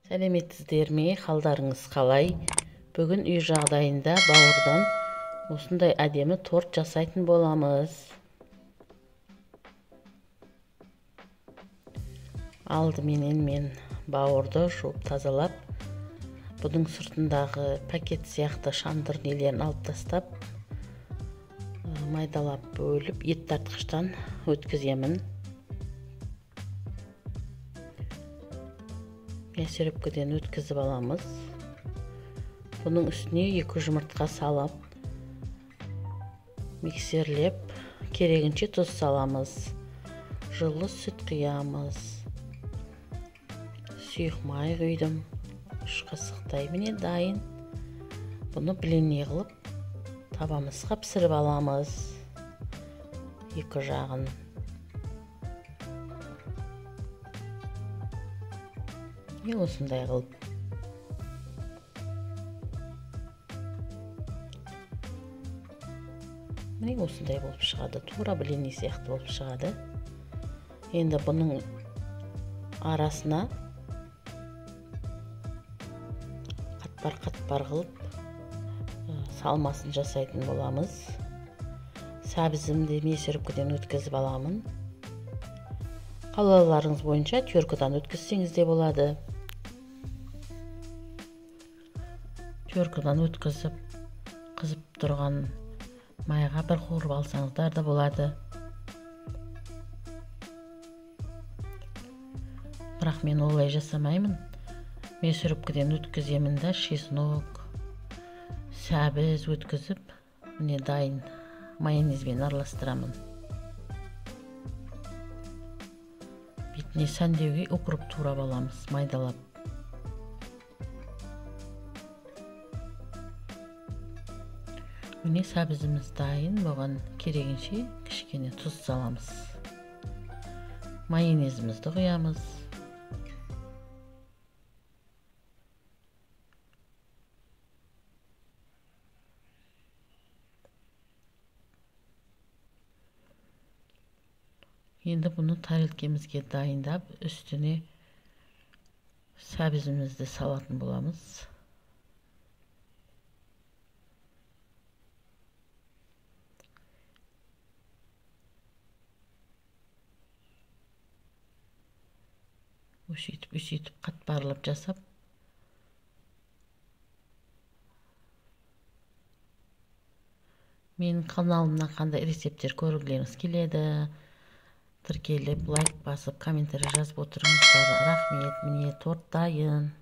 Сәлеметсіздер ме? Қалдарыңыз қалай? Бүгін үй жағдайында бауырдан осындай әдемі торт жасайтын боламыз. Алдыменен мен бауырды жуып тазалап, бұның сыртындағы пакет сияқты шандыр нелерін алып тастап, майдалап бөліп ет тартқыштан өткіземін. Мясорубкіден өткізіп аламыз. Бұның үстіне 2 жұмыртқа салып, миксерлеп, керегінше тұз саламыз. Жылы сүт құямыз. Сұйық май құйдым. 3 қасықтай міне дайын. Бұны блинный қылып, табамызға пісіріп аламыз. 2 жағын. Осындай қылып. Міне осындай болып шығады. Тура блинный сияқты болып шығады. Енді бұның арасына қатпар қылып салмасын жасайтын боламыз. Сәбізімді мясорубкіден өткізіп аламын. Қалауларыңыз бойынша теркадан өткізсеңіз де болады. Теркадан өткізіп, қызып тұрған майға бір қуырып алсаңыздар да болады. Бірақ мен олай жасамаймын. Мясорубкіден өткіземін да чеснок, сәбіз өткізіп, міне дайын майонезбен араластырамын. Бетіне сәндеуге укроп турап аламыз, майдалап. Міне сәбізіміз дайын, бұған керегінше кішкене тұз саламыз. Майонезімізді құямыз. Енді бұны тарелкемізге дайындап, үстіне сәбізімізді салатын боламыз. Өшейтіп қатпарлап жасап, менің каналымнан қандай рецепттер көргілеріңіз келеді, тіркеліп, лайк басып, комментарий жазып отырыңыздар. Рахмет, міне торт дайын.